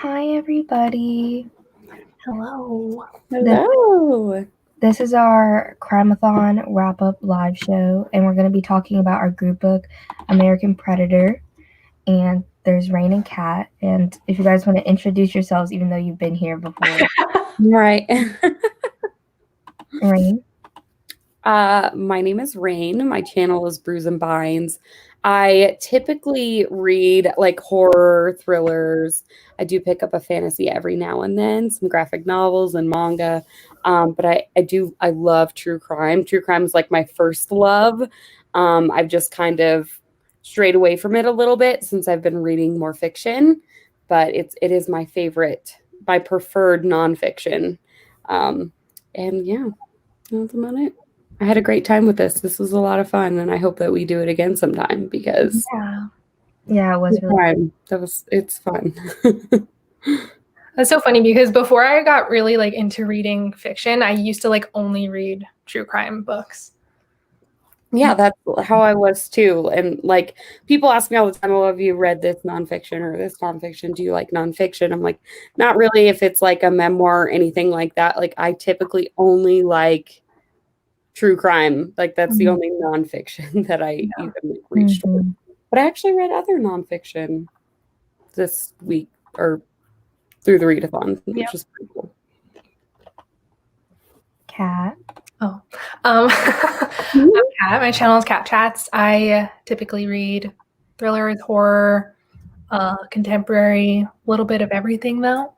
Hi, everybody. Hello. This is our Crimeathon wrap-up live show, and we're going to be talking about our group book, American Predator. And there's Rain and Kat. And if you guys want to introduce yourselves, even though you've been here before. Right. Rain? My name is Rain. My channel is Brews and Binds. I typically read like horror thrillers. I do pick up a fantasy every now and then, some graphic novels and manga. But I love true crime. True crime is like my first love. I've just kind of strayed away from it a little bit since I've been reading more fiction, but it is my favorite, my preferred nonfiction. And yeah, that's about it. I had a great time with this. This was a lot of fun, and I hope that we do it again sometime because Yeah, it was really fun. It's fun. That's so funny because before I got really like into reading fiction, I used to like only read true crime books. Yeah, that's how I was too. And like people ask me all the time, "Oh, have you read this nonfiction or this nonfiction? Do you like nonfiction?" I'm like, not really. If it's like a memoir or anything like that, like I typically only like true crime. Like that's the only nonfiction that I even reached. But I actually read other nonfiction this week or through the readathon, which is pretty cool. Kat. I'm Kat. My channel is Kat Chats. I typically read thrillers, horror, contemporary, a little bit of everything though.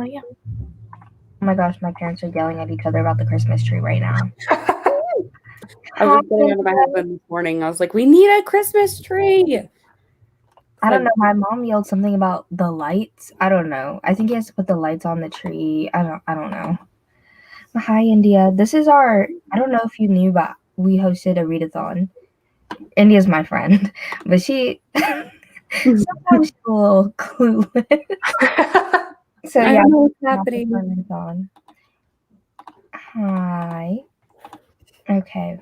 Yeah. Oh my gosh, my parents are yelling at each other about the Christmas tree right now. I was getting out of my husband this morning. I was like, we need a Christmas tree. I don't know. My mom yelled something about the lights. I don't know. I think he has to put the lights on the tree. I don't know. Hi, India. This is I don't know if you knew, but we hosted a readathon. India's my friend, but she sometimes she's a little clueless. So I yeah, don't know what's happening. Readathon. Hi. Okay.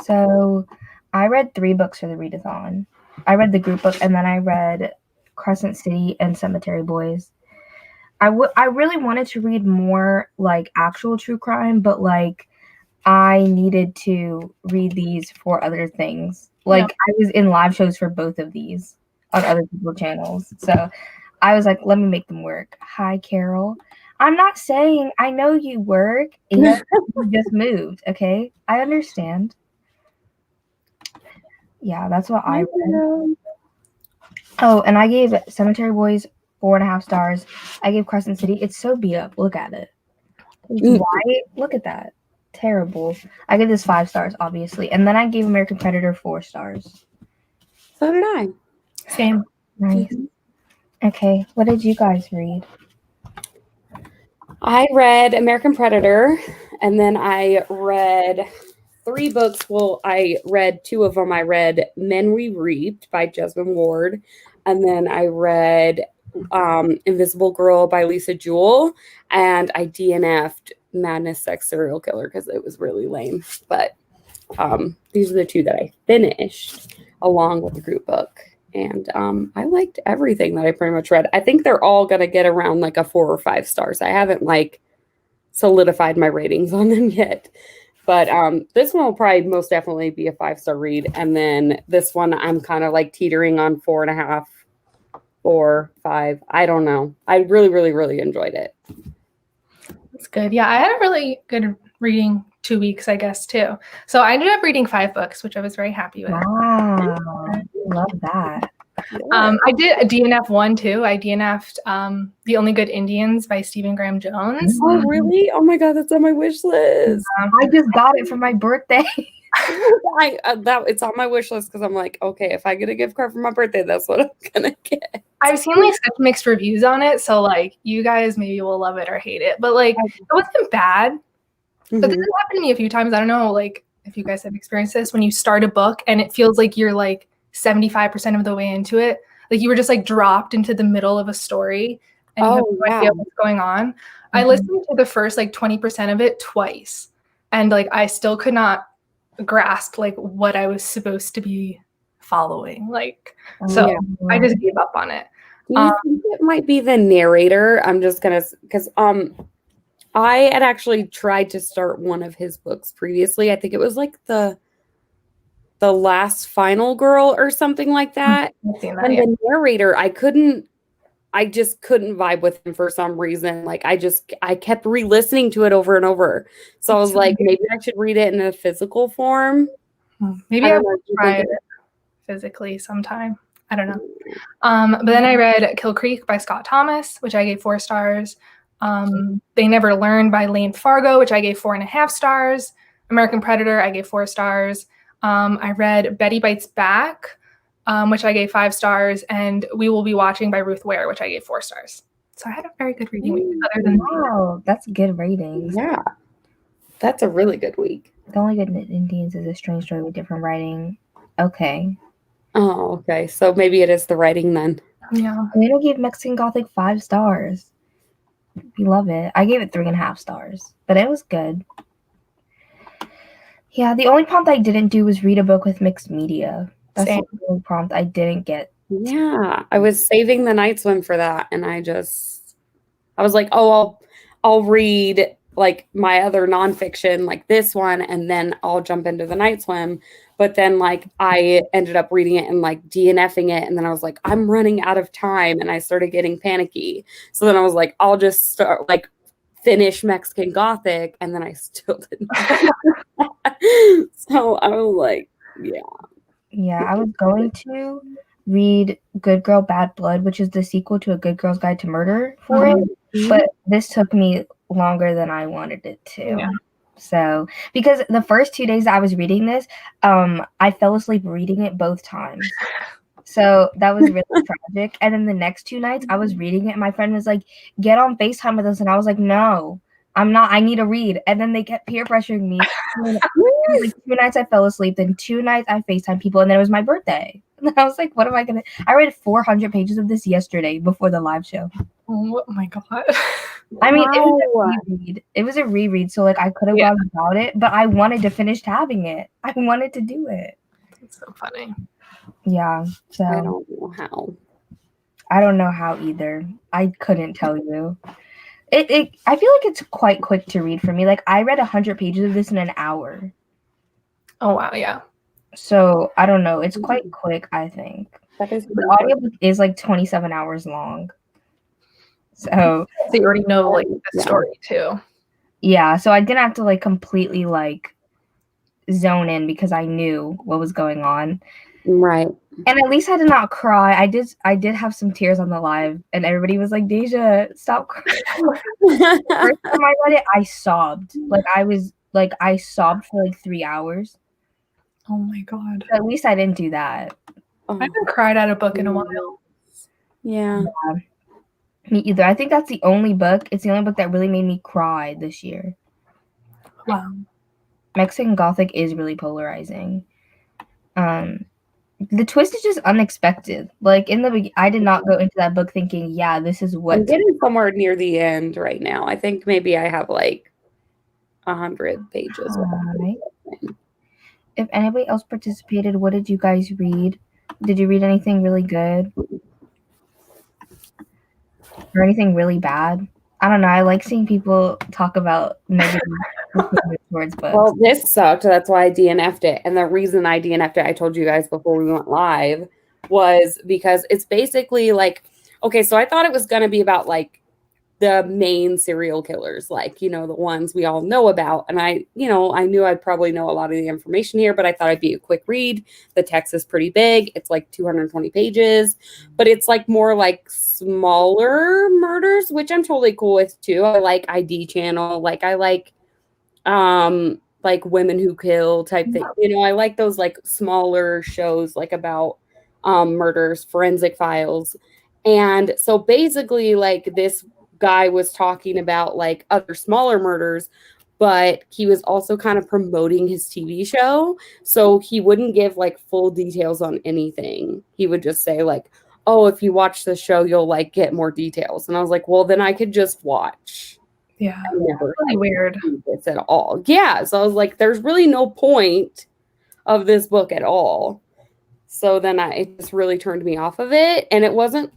So I read 3 books for the readathon. I read the group book, and then I read Crescent City and Cemetery Boys. I really wanted to read more like actual true crime, but like I needed to read these for other things. Like I was in live shows for both of these on other people's channels. So I was like, let me make them work. Hi, Carol. I'm not saying I know you work and you just moved, okay? I understand. Yeah, that's what I read. Oh, and I gave Cemetery Boys 4.5 stars. I gave Crescent City. It's so beat up. Look at it. It's white. Look at that. Terrible. I gave this 5 stars, obviously. And then I gave American Predator 4 stars. So did I. Same. Nice. Okay, what did you guys read? I read American Predator, and then I read 3 books. Well, I read 2 of them. I read Men We Reaped by Jesmyn Ward, and then I read Invisible Girl by Lisa Jewell, and I DNF'd Madness Sex Serial Killer because it was really lame. But these are the 2 that I finished along with the group book. And I liked everything that I pretty much read. I think they're all going to get around like a 4 or 5 stars. I haven't like solidified my ratings on them yet. But this one will probably most definitely be a 5-star read. And then this one, I'm kind of like teetering on 4.5, 4, 5. I don't know. I really, really, really enjoyed it. That's good. Yeah, I had a really good reading 2 weeks, I guess, too. So I ended up reading 5 books, which I was very happy with. Wow. Love that. I did a DNF one too. I DNF'd The Only Good Indians by Stephen Graham Jones. Oh, really? Oh my God, that's on my wish list. I just got it for my birthday. It's on my wish list because I'm like, okay, if I get a gift card for my birthday, that's what I'm gonna get. I've seen like such mixed reviews on it, so like you guys maybe will love it or hate it, but like it wasn't bad. But this has happened to me a few times. I don't know, like if you guys have experienced this when you start a book and it feels like you're like 75% of the way into it, like you were just like dropped into the middle of a story and you have no idea what's going on. I listened to the first like 20% of it twice, and like I still could not grasp like what I was supposed to be following. Like, so I just gave up on it. Do you think it might be the narrator? I'm just gonna, because I had actually tried to start one of his books previously. I think it was like the Last Final Girl or something like that. I've seen that, And yeah. the narrator, I just couldn't vibe with him for some reason. Like I kept re-listening to it over and over. So I was like, maybe I should read it in a physical form. Maybe I will try it physically sometime. I don't know. But then I read Kill Creek by Scott Thomas, which I gave 4 stars. They Never Learn by Lane Fargo, which I gave 4.5 stars. American Predator, I gave 4 stars. I read Betty Bites Back, which I gave 5 stars, and We Will Be Watching by Ruth Ware, which I gave 4 stars. So I had a very good reading week. Other than wow, that's good ratings. Yeah, that's a really good week. The Only Good Indians is a strange story with different writing. Okay. Oh, okay. So maybe it is the writing then. Yeah. Leno gave Mexican Gothic 5 stars. We love it. I gave it 3.5 stars, but it was good. Yeah, the only prompt I didn't do was read a book with mixed media. That's the only prompt I didn't get. Yeah, I was saving the night swim for that, and I was like, oh, I'll read like my other nonfiction, like this one, and then I'll jump into the night swim. But then like I ended up reading it and like DNFing it, and then I was like, I'm running out of time, and I started getting panicky. So then I was like, I'll just start like finish Mexican Gothic, and then I still didn't. So I was like, yeah. Yeah, I was going to read Good Girl, Bad Blood, which is the sequel to A Good Girl's Guide to Murder for it, but this took me longer than I wanted it to. Yeah. So, because the first 2 days I was reading this, I fell asleep reading it both times. So that was really tragic. And then the next 2 nights I was reading it, and my friend was like, get on FaceTime with us. And I was like, no, I'm not. I need to read. And then they kept peer pressuring me. Like 2 nights I fell asleep. Then 2 nights I FaceTime people. And then it was my birthday. And I was like, what am I going to? I read 400 pages of this yesterday before the live show. Oh my God. I mean, it was a reread. It was a reread. So like I could have gone without it, but I wanted to finish having it. I wanted to do it. It's so funny. Yeah. So I don't know how. I don't know how either. I couldn't tell you. I feel like it's quite quick to read for me. Like I read 100 pages of this in an hour. Oh wow, yeah. So I don't know. It's quite quick, I think. That is the audiobook is like 27 hours long. So you already know like the story too. Yeah, so I didn't have to like completely like zone in because I knew what was going on. Right. And at least I did not cry. I did have some tears on the live, and everybody was like, Deja, stop crying. The first time I read it, I sobbed. I sobbed for like 3 hours. Oh my God. At least I didn't do that. I haven't cried at a book in a while. Yeah. Me either. I think that's the only book. It's the only book that really made me cry this year. Wow. Mexican Gothic is really polarizing. The twist is just unexpected. Like in the beginning, I did not go into that book thinking, yeah, this is what. I'm getting somewhere near the end right now. I think maybe I have like 100 pages. Right. If anybody else participated, what did you guys read? Did you read anything really good? Or anything really bad? I don't know. I like seeing people talk about negative towards books. Well, this sucked. That's why I DNF'd it. And the reason I DNF'd it, I told you guys before we went live, was because it's basically like, okay, so I thought it was going to be about like the main serial killers, like, you know, the ones we all know about. And I knew I'd probably know a lot of the information here, but I thought it'd be a quick read. The text is pretty big. It's like 220 pages, but it's like more like smaller murders, which I'm totally cool with too. I like ID Channel. Like I like Women Who Kill type thing. You know, I like those like smaller shows like about murders, forensic files. And so basically like this guy was talking about like other smaller murders, but he was also kind of promoting his TV show. So he wouldn't give like full details on anything. He would just say like, oh, if you watch the show, you'll like get more details. And I was like, well, then I could just watch. Yeah. Never really weird. This at all. Yeah. So I was like, there's really no point of this book at all. So then it just really turned me off of it. And it wasn't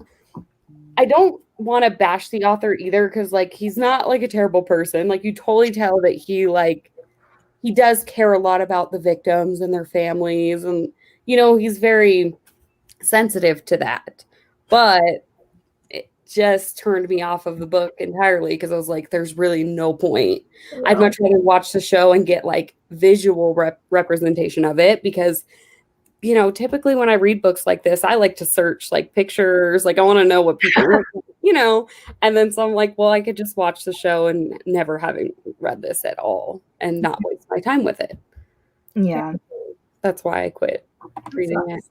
I don't want to bash the author either, because like he's not like a terrible person. Like you totally tell that he does care a lot about the victims and their families, and he's very sensitive to that. But it just turned me off of the book entirely, because I was like, there's really no point. No. I'd much rather watch the show and get like visual representation of it, because typically when I read books like this, I like to search like pictures, like I want to know what people and then so I'm like, well, I could just watch the show and never having read this at all and not waste my time with it. Yeah. That's why I quit reading it.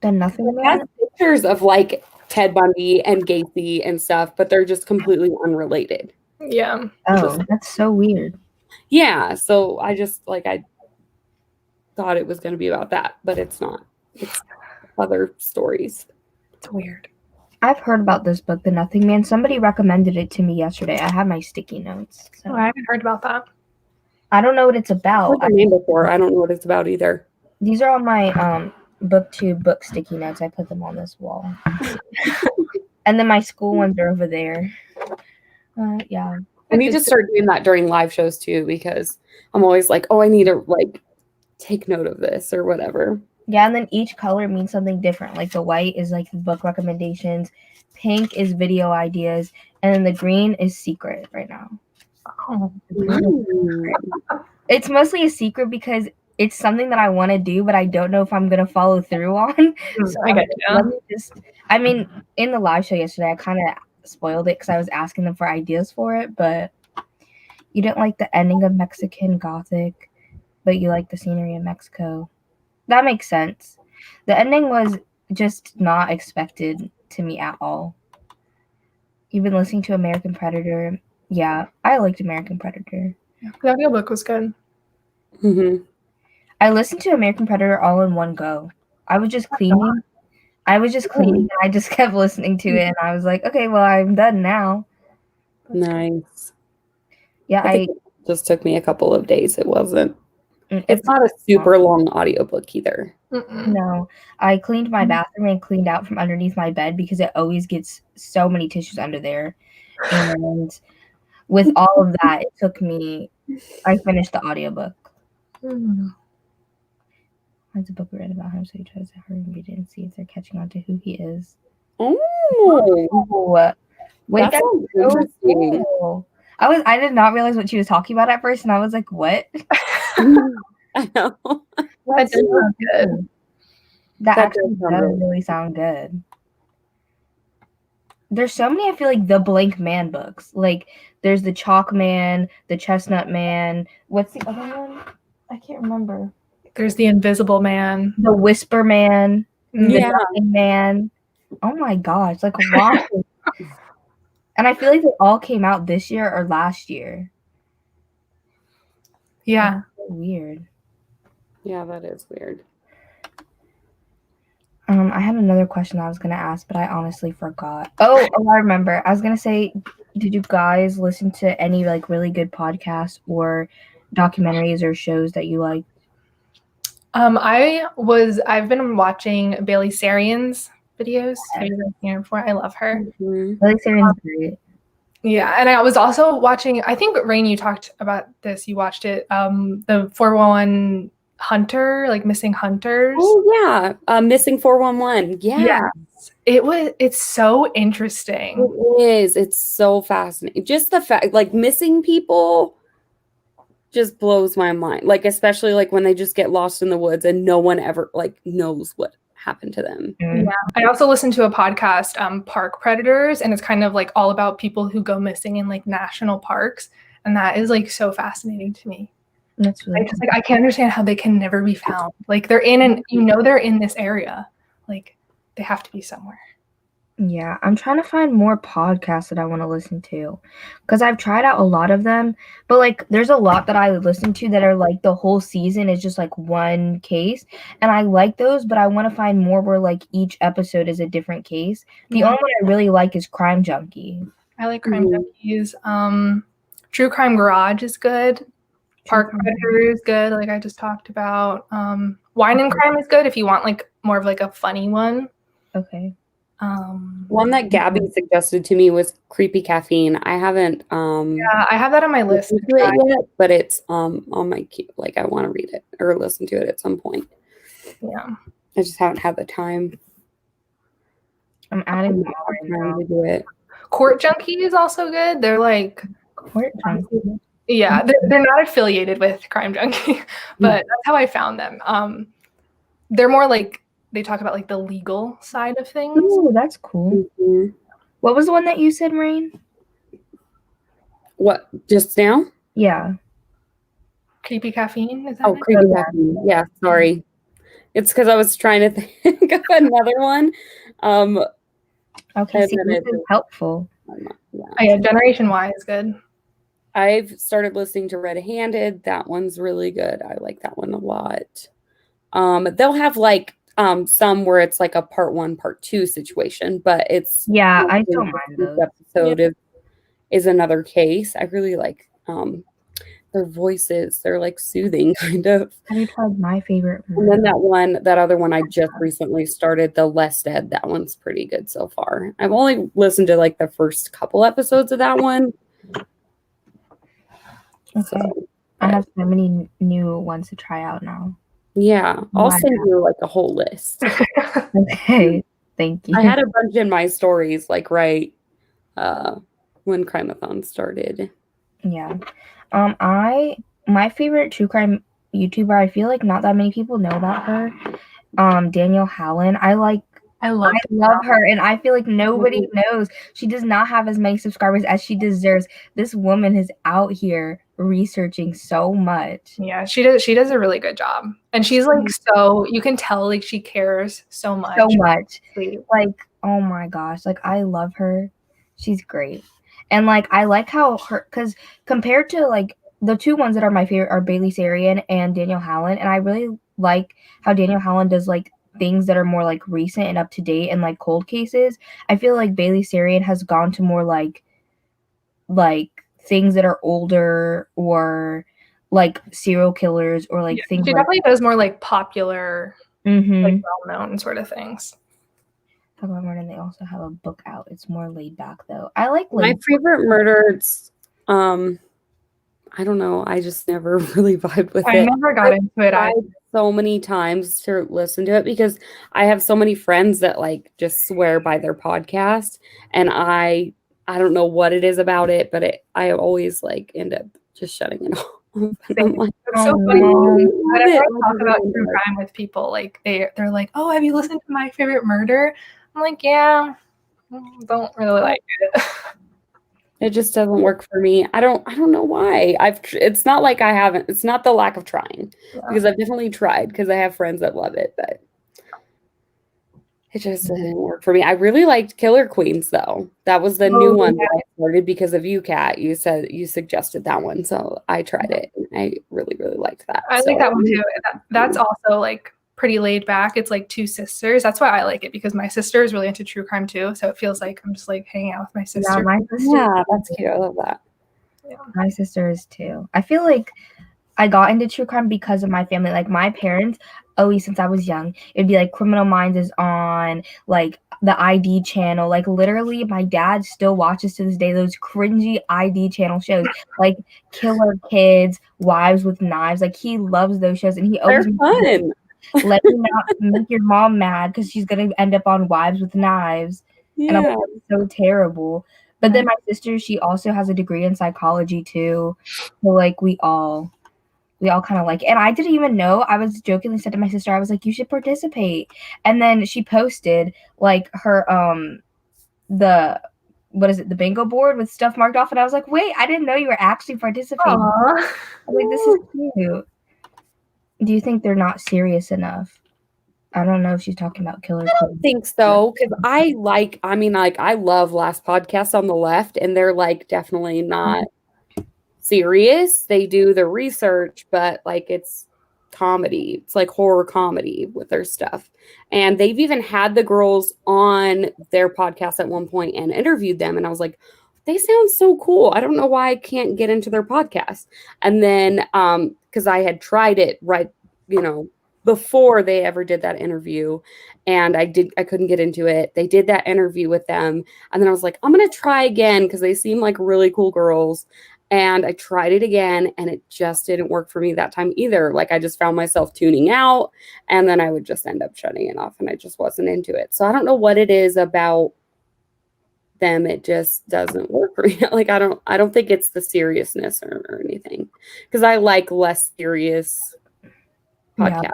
The Nothing It Man? has pictures of like Ted Bundy and Gacy and stuff, but they're just completely unrelated. Yeah. Oh, that's so weird. Yeah, so I just I thought it was going to be about that, but it's not. It's other stories. It's weird. I've heard about this book, The Nothing Man. Somebody recommended it to me yesterday. I have my sticky notes. So. Oh, I haven't heard about that. I don't know what it's about. I've heard the name before. I don't know what it's about either. These are on my booktube book sticky notes. I put them on this wall. And then my school ones are over there. Yeah. I need to start doing that during live shows too, because I'm always like, oh, I need to take note of this or whatever. Yeah, and then each color means something different. Like the white is like the book recommendations, pink is video ideas, and then the green is secret right now. Oh. It's mostly a secret because it's something that I want to do, but I don't know if I'm gonna follow through on. So I get you. In the live show yesterday, I kind of spoiled it because I was asking them for ideas for it, but you didn't like the ending of Mexican Gothic, but you like the scenery in Mexico. That makes sense. The ending was just not expected to me at all. You've been listening to American Predator. Yeah, I liked American Predator. Yeah, the audiobook was good. Mm-hmm. I listened to American Predator all in one go. I was just cleaning. And I just kept listening to it, and I was like, okay, well, I'm done now. Nice. Yeah, I think it just took me a couple of days. It wasn't. It's not a super long audiobook either. No, I cleaned my bathroom and cleaned out from underneath my bed because it always gets so many tissues under there. And with all of that, I finished the audiobook. It's a book written about him, so he tries to hurry and didn't see if they're catching on to who he is. Oh, wait, that's so interesting. Cool. I did not realize what she was talking about at first, and I was like, what? I know. That did sound good. That actually does really sound good. There's so many, I feel like, the Blank Man books. Like, there's the Chalk Man, the Chestnut Man. What's the other one? I can't remember. There's the Invisible Man. The Whisper Man. The Yeah. Nothing Man. Oh my gosh. Like, wow. And I feel like they all came out this year or last year. Yeah. That's so weird. Yeah, that is weird. I had another question I was going to ask, but I honestly forgot. Oh, I remember. I was going to say, did you guys listen to any like really good podcasts or documentaries or shows that you like? I've been watching Bailey Sarian's videos. Have you ever seen her before? I love her. Mm-hmm. Bailey Sarian's great. Yeah, and I was also watching, I think, Rain, you talked about this. You watched it, the 411 Hunter, like Missing Hunters. Oh, yeah. Missing 411. Yeah. Yes. It's so interesting. It is. It's so fascinating. Just the fact, like, missing people just blows my mind. Like, especially, like, when they just get lost in the woods and no one ever, like, knows what happened to them. Yeah. I also listened to a podcast, Park Predators, and it's kind of, like, all about people who go missing in, like, national parks, and that is, like, so fascinating to me. That's really just like I can't understand how they can never be found. Like they're they're in this area. Like they have to be somewhere. Yeah, I'm trying to find more podcasts that I want to listen to because I've tried out a lot of them, but like there's a lot that I listen to that are like the whole season is just like one case, and I like those, but I want to find more where like each episode is a different case. The only one I really like is Crime Junkie. I like Crime Junkies. True Crime Garage is good. Park Predator is good, like I just talked about. Wine and Crime is good if you want like more of like a funny one. Okay. One that Gabby suggested to me was Creepy Caffeine. I haven't Yeah, I have that on my list. listened to it yet, but it's on my queue. Like I want to read it or listen to it at some point. Yeah. I just haven't had the time. I'm adding Time to do it. Court Junkie is also good. They're like, Court Junkie. yeah, they're not affiliated with Crime Junkie, but that's how I found them. They're more like, they talk about like the legal side of things. Oh, that's cool. Mhm. What was the one that you said, Rain? What, just now? Yeah. Creepy Caffeine, is that Oh, it? Creepy Caffeine. Yeah, sorry. It's because I was trying to think of another one. Okay, And see, then this it- is helpful. Yeah. Oh, yeah, Generation Y is good. I've started listening to Red Handed. That one's really good. I like that one a lot. They'll have like some where it's like a part 1, part 2 situation, but it's Yeah, I don't mind each those. episode is another case. I really like their voices. They're like soothing kind of. Have you tried My Favorite And then Murder? that other one I just recently started, The Less Dead. That one's pretty good so far. I've only listened to like the first couple episodes of that one. Okay. So, I have so many new ones to try out now. yeah, I'll Wow. send you like a whole list. Okay, thank you. I had a bunch in my stories, like right when Crimeathon started. Yeah. My favorite true crime YouTuber, I feel like not that many people know about her. Danielle Hallen. I love her, and I feel like nobody knows. She does not have as many subscribers as she deserves. This woman is out here researching so much. Yeah, she does a really good job. And she's like, so you can tell like she cares so much. So much. Like, oh my gosh. Like, I love her. She's great. And like I like how her, because compared to like the two ones that are my favorite are Bailey Sarian and Danielle Hallen. And I really like how Danielle Hallen does like things that are more like recent and up to date and like cold cases. I feel like Bailey Sarian has gone to more like things that are older or like serial killers or like things. She definitely does more like popular, Mm-hmm. like well-known sort of things. However, and they also have a book out. It's more laid back though. I like My favorite murder. It's I don't know. I just never really vibed with it. I never got into it. I tried so many times to listen to it because I have so many friends that like just swear by their podcast, and I don't know what it is about it, but I always like end up just shutting it off. I'm like, it's so funny. Whenever I talk about true crime with people, like they're like, "Oh, have you listened to My Favorite Murder?" I'm like, "Yeah, don't really like it." It just doesn't work for me. I don't know why. It's not like I haven't. It's not the lack of trying, because I've definitely tried because I have friends that love it, but it just didn't work for me. I really liked Killer Queens though. That was the new one that I started because of you, Kat. You said you suggested that one, so I tried it. And I really, really liked that. I like that one too. That's also like pretty laid back. It's like two sisters. That's why I like it, because my sister is really into true crime too. So it feels like I'm just like hanging out with my sister. Yeah, my sister. Yeah, that's cute. I love that. Yeah. My sister is too. I feel like I got into true crime because of my family. Like my parents, always since I was young, it'd be like Criminal Minds is on, like the ID channel. Like literally, my dad still watches to this day those cringy ID channel shows, like Killer Kids, Wives with Knives. Like he loves those shows, and he always fun. Let me not make your mom mad because she's gonna end up on Wives with Knives. Yeah. And I'm like, so terrible. But then my sister, she also has a degree in psychology too. So like we all kind of like it. And I didn't even know. I was jokingly said to my sister, I was like, you should participate. And then she posted like her the bingo board with stuff marked off, and I was like, wait, I didn't know you were actually participating. I was like, this is cute. Do you think they're not serious enough? I don't know if she's talking about Killer Queens. I don't think so, because I love Last Podcast on the Left, and they're like definitely not serious. They do the research, but like it's comedy. It's like horror comedy with their stuff. And they've even had the girls on their podcast at one point and interviewed them, and I was like, they sound so cool. I don't know why I can't get into their podcast. And then because I had tried it right, before they ever did that interview, and I couldn't get into it. They did that interview with them, and then I was like, I'm gonna try again because they seem like really cool girls. And I tried it again, and it just didn't work for me that time either. Like, I just found myself tuning out, and then I would just end up shutting it off, and I just wasn't into it. So I don't know what it is about them. It just doesn't work for me. Like, I don't think it's the seriousness or anything, because I like less serious podcasts.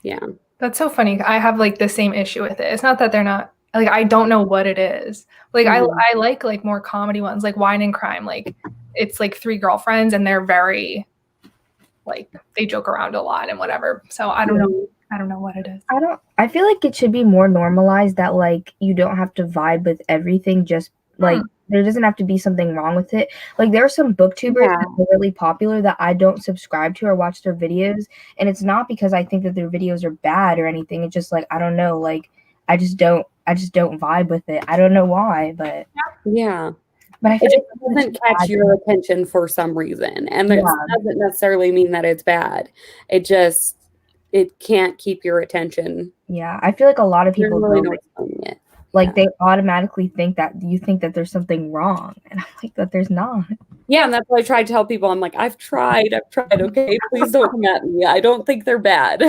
Yeah. That's so funny. I have like the same issue with it. It's not that they're not like, I don't know what it is. Like I like more comedy ones, like Wine and Crime. Like it's like three girlfriends and they're very like, they joke around a lot and whatever. So I don't know. I don't know what it is. I feel like it should be more normalized that like you don't have to vibe with everything. Just like there doesn't have to be something wrong with it. Like there are some booktubers that are really popular that I don't subscribe to or watch their videos, and it's not because I think that their videos are bad or anything. It's just like I don't know. Like I just don't vibe with it. I don't know why, but yeah. But I feel it doesn't catch your attention for some reason, and it doesn't necessarily mean that it's bad. It can't keep your attention. Yeah, I feel like a lot of people really they automatically think that you think that there's something wrong, and I'm like, that there's not. Yeah, and that's why I try to tell people. I'm like, I've tried. Okay, please don't come at me. I don't think they're bad.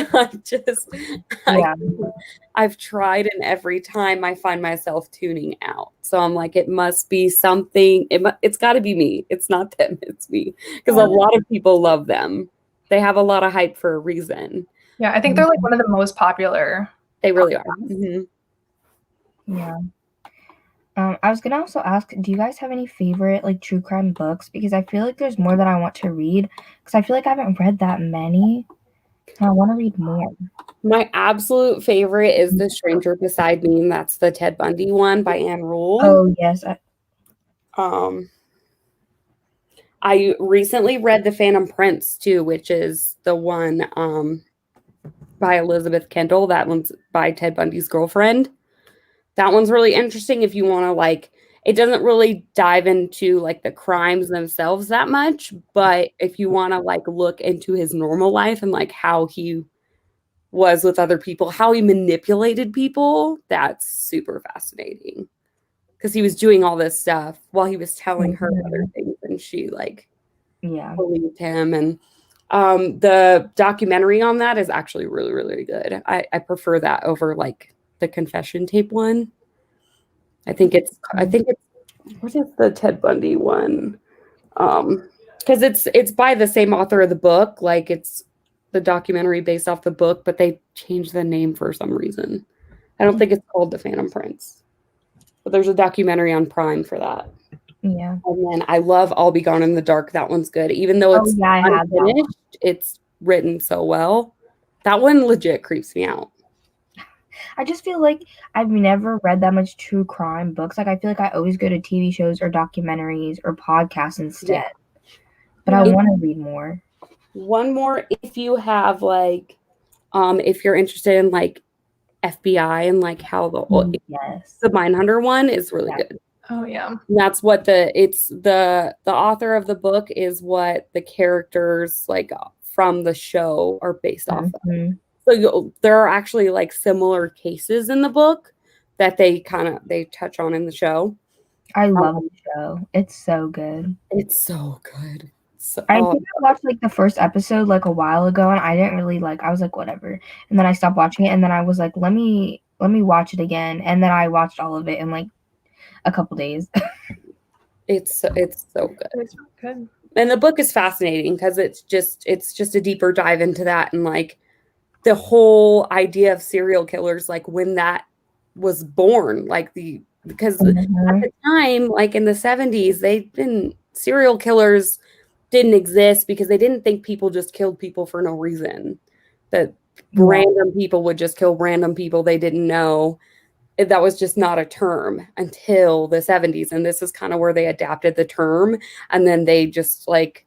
I've tried, and every time I find myself tuning out. So I'm like, it must be something. It's got to be me. It's not them. It's me. Because a lot of people love them. They have a lot of hype for a reason. Yeah, I think they're like one of the most popular. They really are. Yeah. I was gonna also ask, do you guys have any favorite like true crime books? Because I feel like there's more that I want to read. Because I feel like I haven't read that many. And I want to read more. My absolute favorite is The Stranger Beside Me, and that's the Ted Bundy one by Anne Rule. Oh yes. I recently read The Phantom Prince too, which is the one by Elizabeth Kendall. That one's by Ted Bundy's girlfriend. That one's really interesting if you want to like, it doesn't really dive into like the crimes themselves that much, but if you want to like look into his normal life and like how he was with other people, how he manipulated people, that's super fascinating. Because he was doing all this stuff while he was telling her other things, and she like believed him. And the documentary on that is actually really, really good. I prefer that over like the confession tape one. I think it's what is the Ted Bundy one? Because it's by the same author of the book. Like it's the documentary based off the book, but they changed the name for some reason. I don't think it's called The Phantom Prince. But there's a documentary on Prime for that. Yeah. And then I love I'll Be Gone in the Dark. That one's good. Even though it's unfinished, it's written so well. That one legit creeps me out. I just feel like I've never read that much true crime books. Like I feel like I always go to TV shows or documentaries or podcasts instead. Yeah. But I want to read more. One more, if you have like, if you're interested in like FBI and like how the Mindhunter one is really good. Oh yeah. And that's what the author of the book is what the characters like from the show are based off of. So there are actually like similar cases in the book that they touch on in the show. I love the show. It's so good. It's so good. I think I watched like the first episode like a while ago, and I didn't really like. I was like, whatever, and then I stopped watching it, and then I was like, let me watch it again, and then I watched all of it in like a couple days. It's so good. It's so good. And the book is fascinating because it's just a deeper dive into that and like the whole idea of serial killers, like when that was born, like because at the time, like in the 70s, serial killers didn't exist because they didn't think people just killed people for no reason. That random people would just kill random people they didn't know. That was just not a term until the 70s. And this is kind of where they adapted the term. And then they just like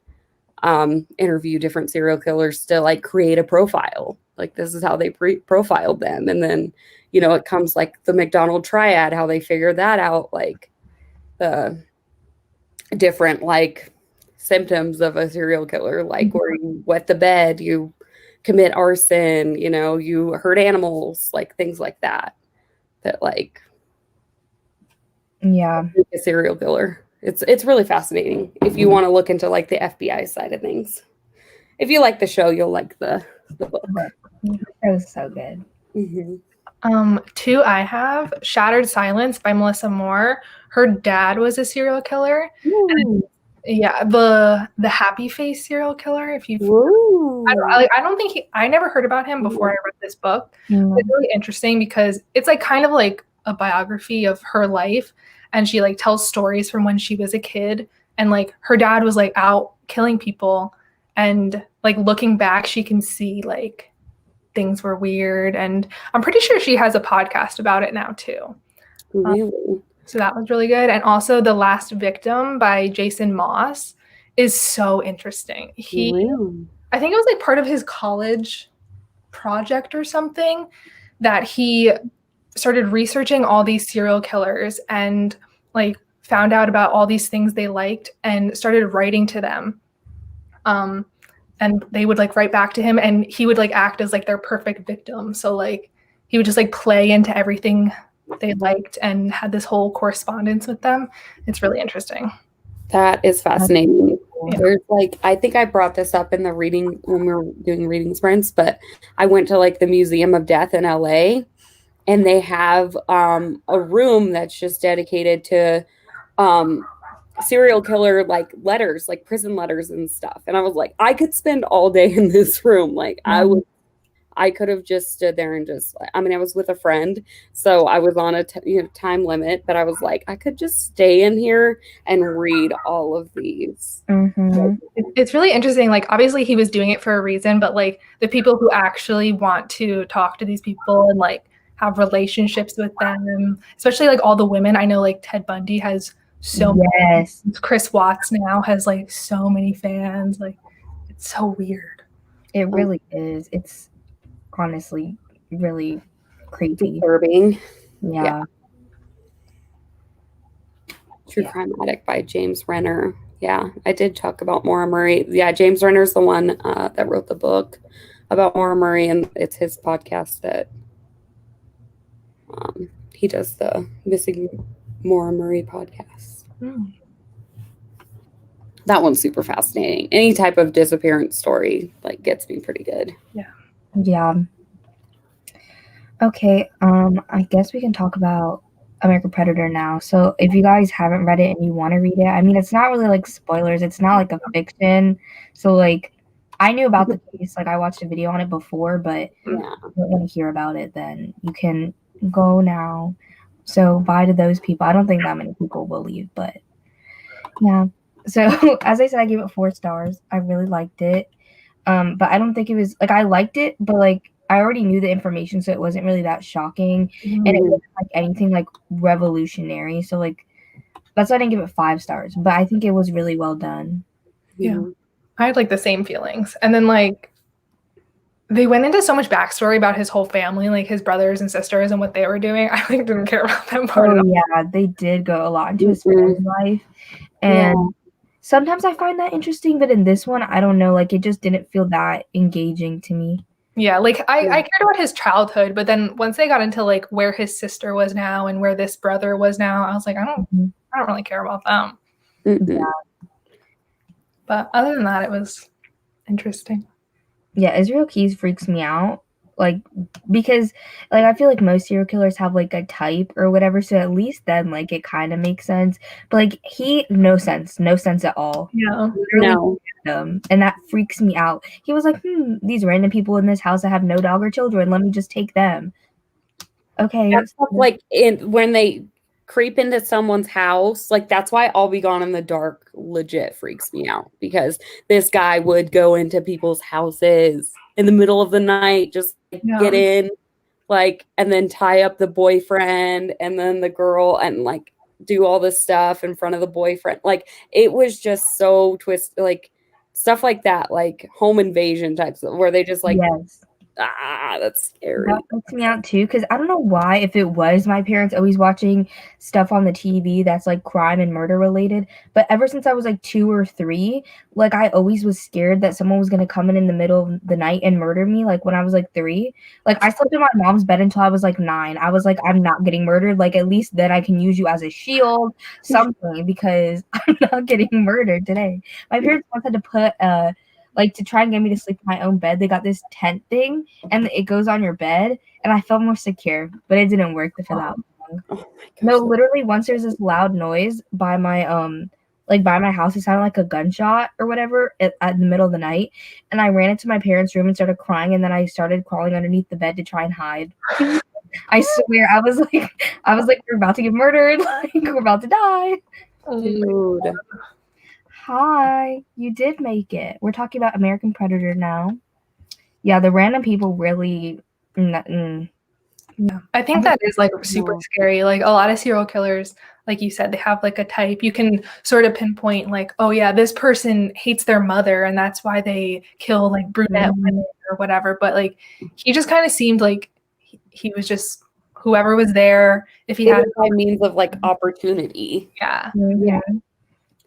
interview different serial killers to like create a profile. Like this is how they profiled them. And then, it comes like the McDonald triad, how they figured that out, like the different like symptoms of a serial killer, like where you wet the bed, you commit arson, you know, you hurt animals, like things like that. That like Yeah. a serial killer. It's really fascinating if you want to look into like the FBI side of things. If you like the show, you'll like the book. It was so good. Mm-hmm. 2 I have Shattered Silence by Melissa Moore. Her dad was a serial killer. And, yeah, the Happy Face serial killer. If you, I don't think I never heard about him before I read this book. It's really interesting because it's like kind of like a biography of her life, and she like tells stories from when she was a kid, and like her dad was like out killing people, and like looking back, she can see like things were weird, and I'm pretty sure she has a podcast about it now too. Really? So that was really good. And also The Last Victim by Jason Moss is so interesting. I think it was like part of his college project or something that he started researching all these serial killers and like found out about all these things they liked and started writing to them. And they would like write back to him, and he would like act as like their perfect victim. So like he would just like play into everything they liked and had this whole correspondence with them. It's really interesting. That is fascinating. Yeah. There's like, I think I brought this up in the reading when we were doing reading sprints, but I went to like the Museum of Death in LA, and they have a room that's just dedicated to serial killer like letters, like prison letters and stuff. And I was like, I could spend all day in this room. Like I could have just stood there and just, I mean, I was with a friend, so I was on a time limit, but I was like, I could just stay in here and read all of these. It's really interesting. Like, obviously he was doing it for a reason, but like the people who actually want to talk to these people and like have relationships with them, especially like all the women. I know like Ted Bundy has so many. Chris Watts now has like so many fans. Like, it's so weird. It really is. It's honestly really creepy. Disturbing. Yeah. True Crime Addict by James Renner. Yeah, I did talk about Maura Murray. Yeah, James Renner's the one that wrote the book about Maura Murray, and it's his podcast that he does the Missing Maura Murray podcast. That one's super fascinating. Any type of disappearance story like gets me pretty good. Yeah. Okay, I guess we can talk about American Predator now. So if you guys haven't read it and you want to read it, I mean, it's not really like spoilers. It's not like a fiction. So like, I knew about the case. Like, I watched a video on it before, but if you don't want to hear about it, then you can go now. So bye to those people. I don't think that many people will leave, but yeah. So as I said, I gave it 4 stars. I really liked it. But I don't think it was like, I liked it, but like I already knew the information, so it wasn't really that shocking, and it wasn't like anything like revolutionary. So like that's why I didn't give it 5 stars. But I think it was really well done. Yeah, I had like the same feelings, and then like they went into so much backstory about his whole family, like his brothers and sisters and what they were doing. I like didn't care about that part at all. Yeah, they did go a lot into his family life, and sometimes I find that interesting, but in this one, I don't know, like it just didn't feel that engaging to me. Yeah, like I cared about his childhood, but then once they got into like where his sister was now and where this brother was now, I was like, I don't really care about them. Yeah. But other than that, it was interesting. Yeah, Israel Keys freaks me out. Like, because like I feel like most serial killers have like a type or whatever, so at least then like it kind of makes sense. But like no sense at all. Yeah, no. And that freaks me out. He was like, these random people in this house that have no dog or children, let me just take them. Okay. That's like when they creep into someone's house, like that's why I'll Be Gone in the Dark legit freaks me out, because this guy would go into people's houses in the middle of the night, just like, get in, like, and then tie up the boyfriend and then the girl and like do all this stuff in front of the boyfriend. Like, it was just so twisted, like stuff like that, like home invasion types where they just like That's scary. That freaks me out too, because I don't know why, if it was my parents always watching stuff on the TV that's like crime and murder related, but ever since I was like 2 or 3, like I always was scared that someone was gonna come in the middle of the night and murder me, like when I was like 3. Like I slept in my mom's bed until I was like 9. I was like, I'm not getting murdered. Like at least then I can use you as a shield, something, because I'm not getting murdered today. My parents once had to put like to try and get me to sleep in my own bed, they got this tent thing and it goes on your bed, and I felt more secure, but it didn't work for that long. Oh my gosh. No, literally once there's this loud noise by my like by my house. It sounded like a gunshot or whatever at the middle of the night, and I ran into my parents' room and started crying, and then I started crawling underneath the bed to try and hide. I swear, I was like, we're about to get murdered, like we're about to die. Dude. Hi, you did make it. We're talking about American Predator now. Yeah, the random people really. Yeah, I think that is like super scary. Like a lot of serial killers, like you said, they have like a type. You can sort of pinpoint like, oh yeah, this person hates their mother and that's why they kill like brunette women or whatever. But like he just kind of seemed like he was just whoever was there. If he had by means of like opportunity. Yeah.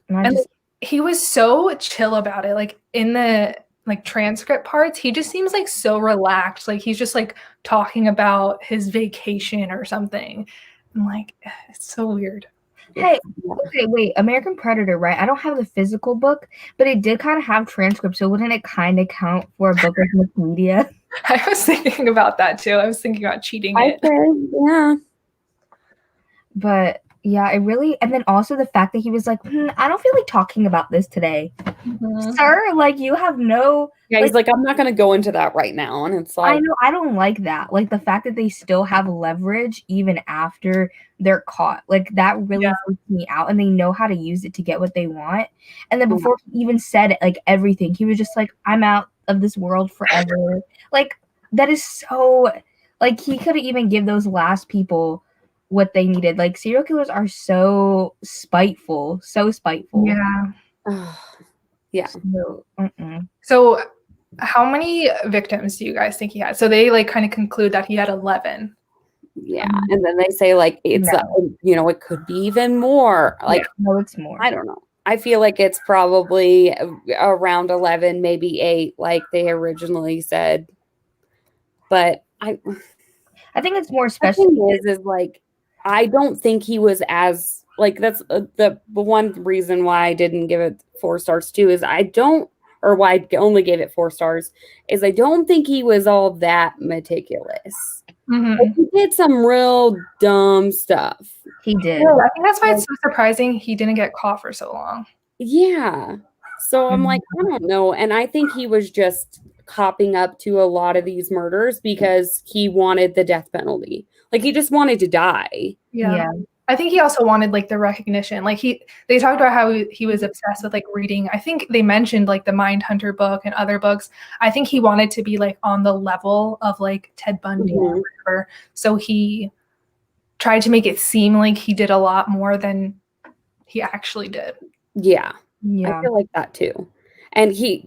And he was so chill about it. Like in the like transcript parts, he just seems like so relaxed. Like he's just like talking about his vacation or something. I'm like, it's so weird. Hey, okay, wait, American Predator, right? I don't have the physical book, but it did kind of have transcripts, so wouldn't it kind of count for a book of media? I was thinking about that too. I was thinking about cheating it. Yeah. But yeah, it really, and then also the fact that he was like, I don't feel like talking about this today. Sir, like you have no. Yeah, he's like, I'm not going to go into that right now. And it's like, I know, I don't like that. Like the fact that they still have leverage even after they're caught. Like that really freaks me out, and they know how to use it to get what they want. And then before he even said like everything, he was just like, I'm out of this world forever. Like that is so, like he could even give those last people what they needed. Like serial killers are so spiteful. Yeah. Yeah. So how many victims do you guys think he had? So they like kind of conclude that he had 11. Yeah. And then they say like it's it could be even more. Like no, it's more. I don't know. I feel like it's probably around 11, maybe 8, like they originally said. But I think it's more special. Is like I don't think he was as like that's the one reason why I didn't give it 4 stars too is why I only gave it 4 stars is I don't think he was all that meticulous. Like, he did some real dumb stuff. He did. Yeah, I think that's why it's so surprising he didn't get caught for so long. Yeah. So I'm like, I don't know. And I think he was just copping up to a lot of these murders because he wanted the death penalty. Like he just wanted to die. Yeah. I think he also wanted like the recognition. Like they talked about how he was obsessed with like reading. I think they mentioned like the Mindhunter book and other books. I think he wanted to be like on the level of like Ted Bundy or whatever. So he tried to make it seem like he did a lot more than he actually did. Yeah. I feel like that too. And he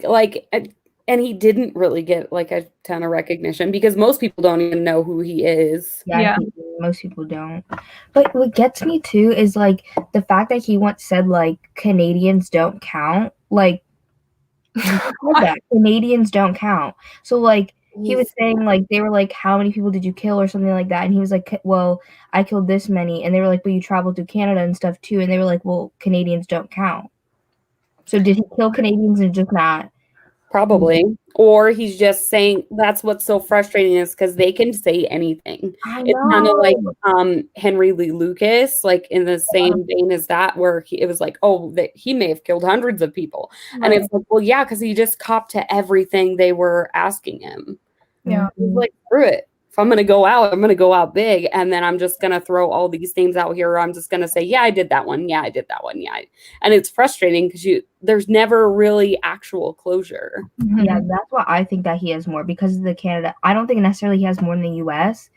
didn't really get like a ton of recognition because most people don't even know who he is. Yeah. Most people don't. But what gets me too is like the fact that he once said like Canadians don't count. Like Canadians don't count. So like he was saying like they were like, how many people did you kill or something like that? And he was like, well, I killed this many. And they were like, but you traveled through Canada and stuff too. And they were like, well, Canadians don't count. So did he kill Canadians and just not? Probably. Or he's just saying that's what's so frustrating is because they can say anything. It's kind of like Henry Lee Lucas, like in the same vein as that, where it was like, oh, that he may have killed hundreds of people. And it's like, well, yeah, because he just copped to everything they were asking him. Yeah. He's like, screw it. If I'm going to go out, I'm going to go out big. And then I'm just going to throw all these names out here. Or I'm just going to say, yeah, I did that one. Yeah, I did that one. Yeah. And it's frustrating because there's never really actual closure. Yeah, that's why I think that he has more because of the Canada. I don't think necessarily he has more than the US.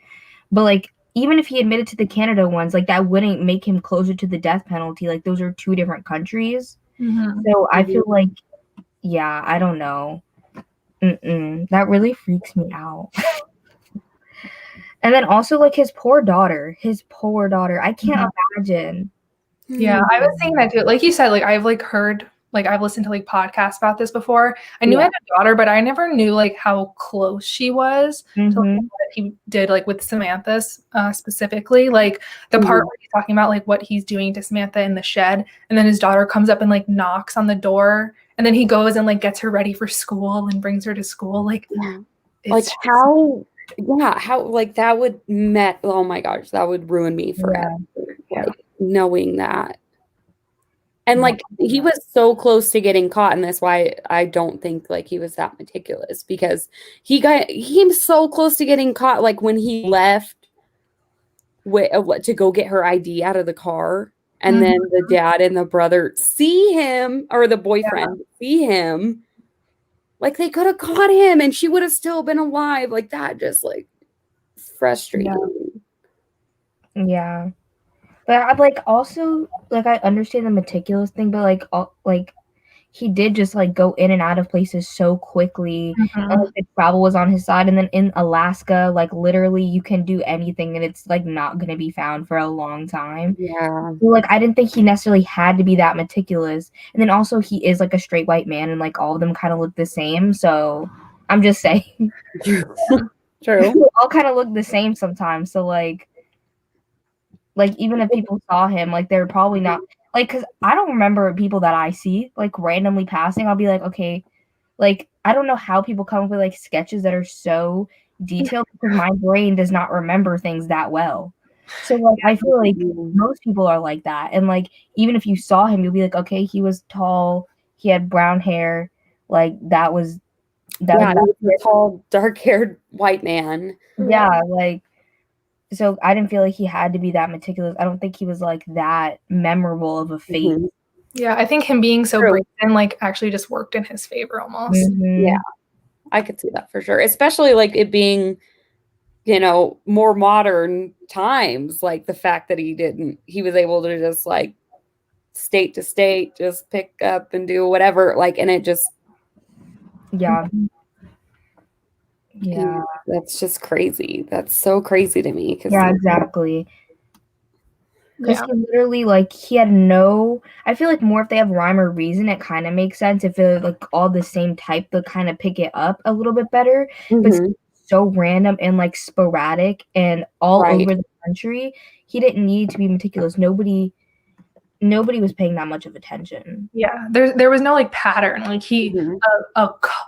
But like, even if he admitted to the Canada ones, like that wouldn't make him closer to the death penalty. Like those are 2 different countries. So I feel like, yeah, I don't know. That really freaks me out. And then also, like, his poor daughter. I can't imagine. Yeah, I was saying that too. Like you said, like I've like heard, like I've listened to like podcasts about this before. I knew I had a daughter, but I never knew like how close she was to like, what he did like with Samantha's specifically. Like the part where he's talking about like what he's doing to Samantha in the shed, and then his daughter comes up and like knocks on the door, and then he goes and like gets her ready for school and brings her to school. Like, like how like that would oh my gosh, that would ruin me forever. Yeah. Like, knowing that. And like he was so close to getting caught, and that's why I don't think like he was that meticulous, because he was so close to getting caught. Like when he left to go get her ID out of the car, and then the dad and the brother see him, or the boyfriend see him, like they could have caught him and she would have still been alive. Like that just like frustrating. Yeah. But I like also like I understand the meticulous thing, but like he did just like go in and out of places so quickly. And, like, the travel was on his side, and then in Alaska, like literally you can do anything and it's like not gonna be found for a long time. Yeah. So, like I didn't think he necessarily had to be that meticulous. And then also he is like a straight white man, and like all of them kind of look the same. So I'm just saying. True. They all kind of look the same sometimes. So like even if people saw him, like they're probably not like, because I don't remember people that I see like randomly passing. I'll be like, okay, like I don't know how people come up with like sketches that are so detailed, because my brain does not remember things that well. So like I feel like most people are like that, and like even if you saw him, you'll be like, okay, he was tall, he had brown hair, like that was a tall, dark-haired white man. Yeah, like. So I didn't feel like he had to be that meticulous. I don't think he was like that memorable of a face. Yeah, I think him being so brazen like actually just worked in his favor almost. Yeah, I could see that for sure. Especially like it being, you know, more modern times. Like the fact that he was able to just like state to state, just pick up and do whatever. Like, and it just. Yeah. Yeah, that's just crazy. That's so crazy to me. Yeah, exactly. Because he literally, like, he had no. I feel like more if they have rhyme or reason, it kind of makes sense. If they're like all the same type, they'll kind of pick it up a little bit better. But so random and like sporadic and all over the country, he didn't need to be meticulous. Nobody was paying that much of attention. Yeah, there was no like pattern. Like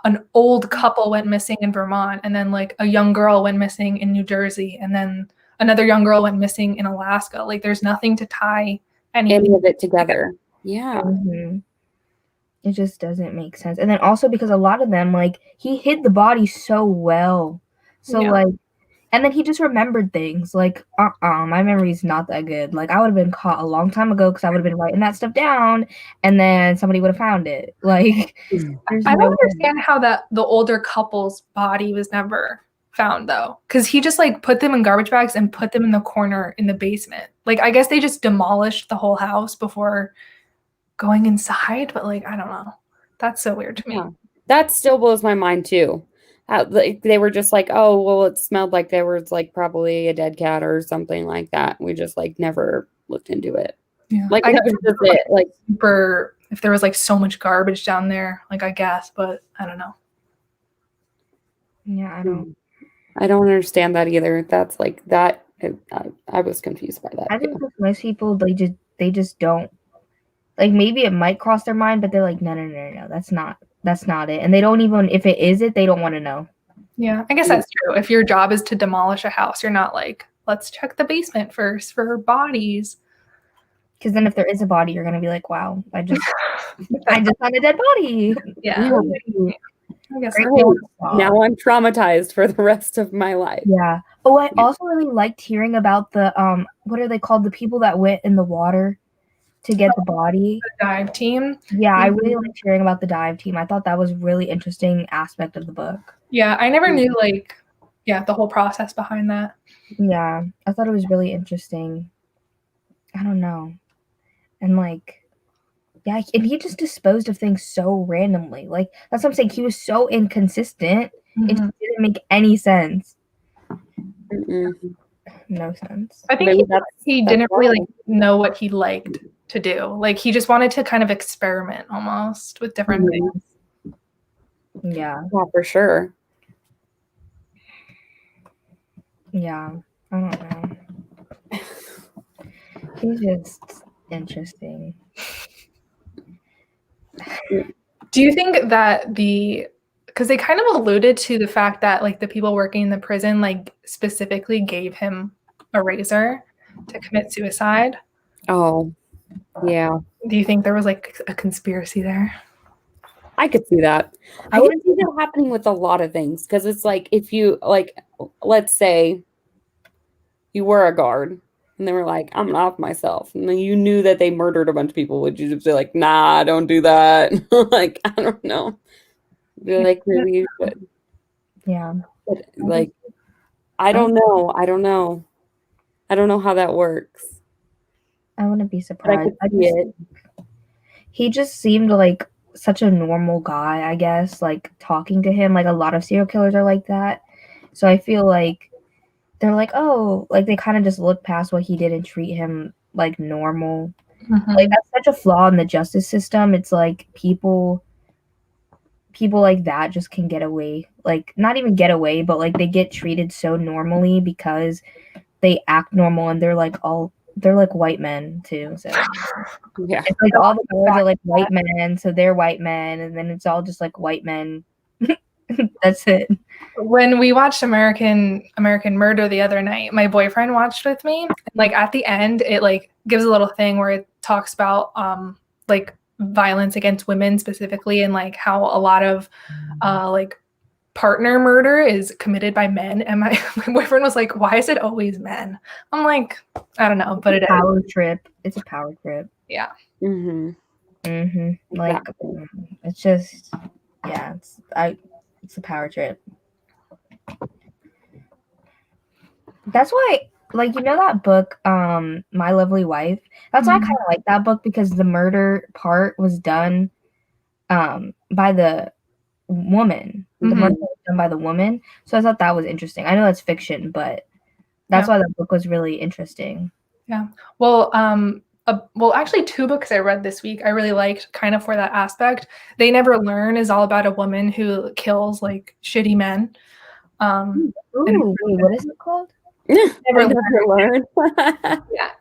an old couple went missing in Vermont, and then like a young girl went missing in New Jersey, and then another young girl went missing in Alaska. Like there's nothing to tie any of it together. Yeah. It just doesn't make sense. And then also because a lot of them, like, he hid the body so well. So like, and then he just remembered things. Like, my memory's not that good. Like, I would have been caught a long time ago because I would have been writing that stuff down, and then somebody would have found it. Like, I don't understand how the older couple's body was never found though, because he just like put them in garbage bags and put them in the corner in the basement. Like, I guess they just demolished the whole house before going inside, but like, I don't know. That's so weird to me. That still blows my mind too. They were just like, oh, well, it smelled like there was like probably a dead cat or something like that. We just like never looked into it. Yeah. Like, I guess just it. Like, super, if there was like so much garbage down there, like I guess, but I don't know. Yeah, I don't understand that either. That's like that. I was confused by that. I think with most people, they just don't. Like, maybe it might cross their mind, but they're like, no, that's not it. And they don't even, if it is it, they don't want to know. Yeah, I guess that's true. If your job is to demolish a house, you're not like, let's check the basement first for bodies. Because then if there is a body, you're going to be like, wow, I just found a dead body. Yeah. I guess now I'm traumatized for the rest of my life. Yeah. Oh, I also really liked hearing about the, what are they called? The people that went in the water to get the body. The dive team. Yeah, I really liked hearing about the dive team. I thought that was a really interesting aspect of the book. Yeah, I never knew the whole process behind that. Yeah, I thought it was really interesting. I don't know. And like, Yeah, and he just disposed of things so randomly. Like, that's what I'm saying. He was so inconsistent. It just didn't make any sense. No sense. I think he didn't really know what he liked to do. Like, he just wanted to kind of experiment almost with different things. Yeah. Yeah, for sure. Yeah. I don't know. He's just interesting. Do you think that because they kind of alluded to the fact that like the people working in the prison like specifically gave him a razor to commit suicide? Oh, yeah. Do you think there was like a conspiracy there? I could see that. I could see that happening with a lot of things because it's like if you like, let's say you were a guard and they were like, I'm gonna off myself, and then you knew that they murdered a bunch of people. Would you just say like, nah, don't do that? Like, I don't know. You're like, maybe you should. Yeah. But, like, I don't know. I don't know how that works. I wouldn't be surprised. I could see it. He just seemed like such a normal guy, I guess. Like, talking to him, like a lot of serial killers are like that. So I feel like they're like, oh, like they kind of just look past what he did and treat him like normal. Like, that's such a flaw in the justice system. It's like people like that just can get away, like not even get away, but like they get treated so normally because they act normal, and they're like white men too. So yeah, it's like all the girls are like white men, so they're white men, and then it's all just like white men. That's it. When we watched American Murder the other night, my boyfriend watched with me. Like at the end, it like gives a little thing where it talks about like violence against women specifically, and like how a lot of like partner murder is committed by men. And my boyfriend was like, "Why is it always men?" I'm like, I don't know, but it's a power trip. It's a power trip. Yeah. Like it's just it's a power trip. That's why, like, you know that book, My Lovely Wife? That's why I kind of like that book, because the murder part was done by the woman. The murder was done by the woman. So I thought that was interesting. I know it's fiction, but that's why the book was really interesting. Yeah. Well, actually, two books I read this week I really liked, kind of for that aspect. They Never Learn is all about a woman who kills like shitty men. What is it called? Never Learn. Yeah,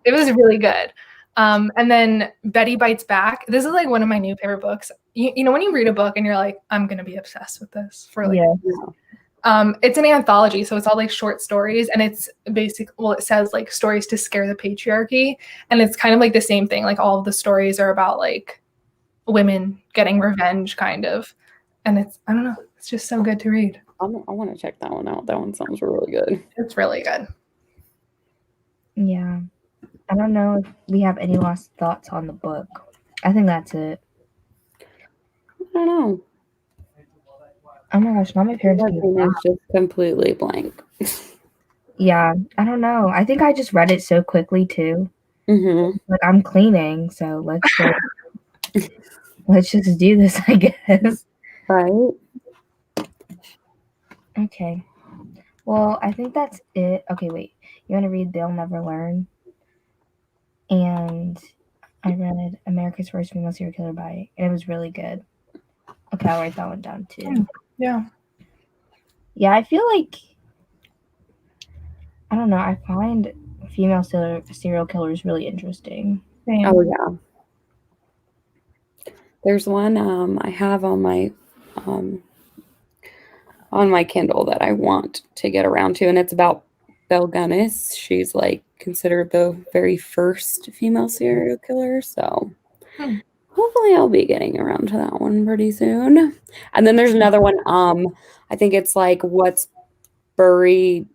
it was really good. And then Betty Bites Back. This is like one of my new favorite books. You know when you read a book and you're like, I'm gonna be obsessed with this for like. Yeah. It's an anthology, so it's all like short stories, and it's it says like stories to scare the patriarchy, and it's kind of like the same thing. Like all of the stories are about like women getting revenge, kind of, and I don't know, it's just so good to read. I want to check that one out. That one sounds really good. It's really good. Yeah, I don't know if we have any last thoughts on the book. I think that's it. I don't know. Oh my gosh, now my parents are just completely blank. Yeah, I don't know. I think I just read it so quickly too. Like, I'm cleaning, so let's just do this, I guess. Right. Okay. Well, I think that's it. Okay, wait. You want to read They'll Never Learn? And I read America's First Female Serial Killer and it was really good. Okay, I'll write that one down too. Yeah. Yeah, I feel like, I don't know, I find female serial killers really interesting. Oh, yeah. There's one I have on my Kindle that I want to get around to, and it's about Belle Gunness. She's like considered the very first female serial killer, so hopefully I'll be getting around to that one pretty soon. And then there's another one, I think it's like What's Buried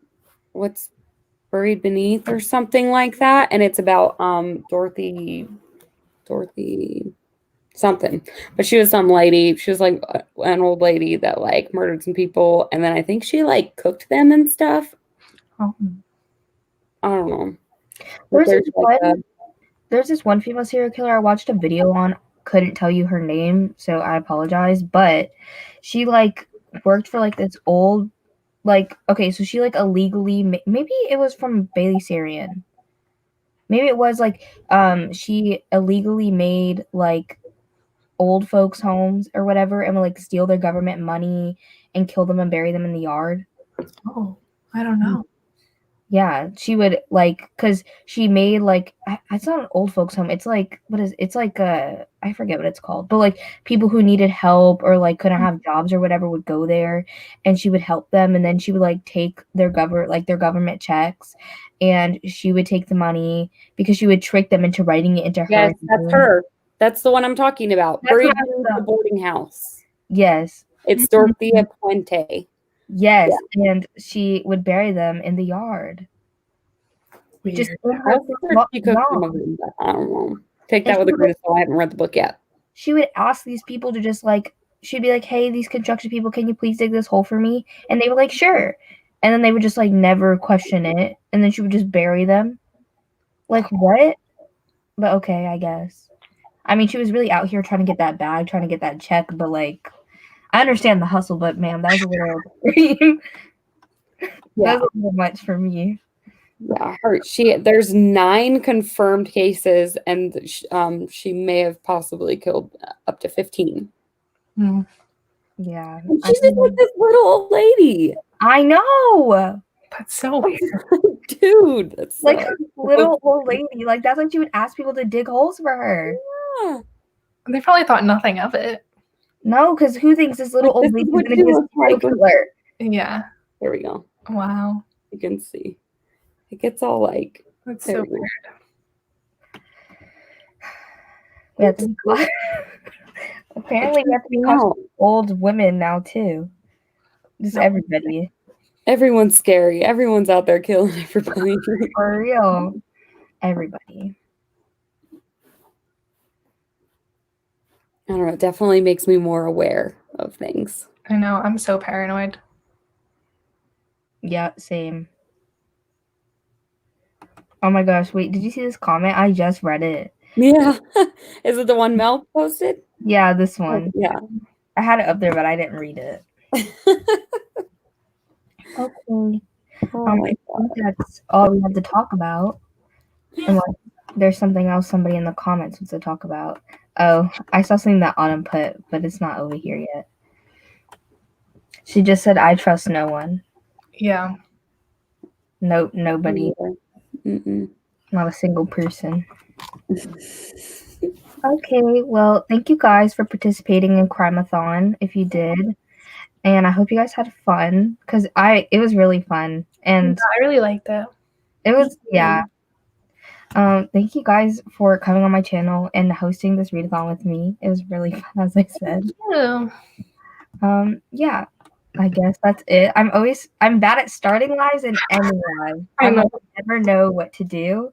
Beneath or something like that, and it's about Dorothy something, but she was some lady. She was like an old lady that like murdered some people, and then I think she like cooked them and stuff. I don't know. There's like there's this one female serial killer I watched a video on. Couldn't tell you her name, so I apologize. But she like worked for like this old, like, okay, so she like illegally maybe it was from Bailey Sarian. Maybe it was like she illegally made like old folks' homes or whatever and would like steal their government money and kill them and bury them in the yard. Oh, I don't know. Yeah, she would like because she made like it's not an old folks home. It's like it's like I forget what it's called, but like people who needed help or like couldn't have jobs or whatever would go there, and she would help them, and then she would like take their government checks, and she would take the money because she would trick them into writing it into her. Yes, that's her. That's the one I'm talking about. Buried in the boarding house. Yes, it's Dorothea Puente. Yes, yeah. And she would bury them in the yard. Weird. Just she cooked some of them, but I don't know. Take that with a grain of salt. I haven't read the book yet. She would ask these people to just like, she'd be like, hey, these construction people, can you please dig this hole for me? And they were like, sure. And then they would just like never question it. And then she would just bury them. Like, what? But okay, I guess. I mean, she was really out here trying to get that bag, trying to get that check, but like, I understand the hustle, but man, that was a little extreme. That was a little much for me. Yeah, there's 9 confirmed cases, and she may have possibly killed up to 15. Yeah, and she's just like this little old lady. I know. That's so weird, dude. That's like little old lady. Like that's like she would ask people to dig holes for her. Yeah, they probably thought nothing of it. No, because who thinks this little old lady is going to be a serial killer? Yeah. There we go. Wow. You can see. It gets all like. That's so weird. We have to be apparently we have to be old women now too. Just everybody. Everyone's scary. Everyone's out there killing everybody. For real. Everybody. I don't know. It definitely makes me more aware of things. I know. I'm so paranoid. Yeah, same. Oh my gosh. Wait, did you see this comment? I just read it. Yeah. Is it the one Mel posted? Yeah, this one. Yeah. I had it up there, but I didn't read it. Okay. I think that's all we have to talk about. Unless there's something else somebody in the comments wants to talk about. Oh, I saw something that Autumn put, but it's not over here yet. She just said, I trust no one. Yeah. Nope, nobody. Mm-mm. Not a single person. Okay, well, thank you guys for participating in Crimeathon, if you did. And I hope you guys had fun, because it was really fun. And I really liked it. It was, yeah. Thank you guys for coming on my channel and hosting this readathon with me. It was really fun, as I said. Yeah. Yeah, I guess that's it. I'm bad at starting lives and ending lives. I never know what to do.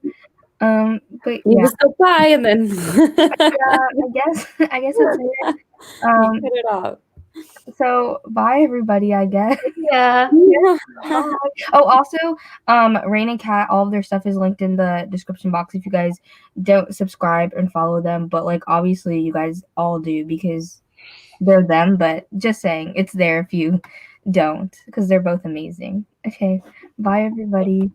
But yeah. You just go bye and then I guess that's it. You cut it off. So bye everybody, I guess. Yeah. Oh, also, Rain and Kat, all of their stuff is linked in the description box if you guys don't subscribe and follow them. But like obviously you guys all do because they're them, but just saying it's there if you don't, because they're both amazing. Okay. Bye everybody.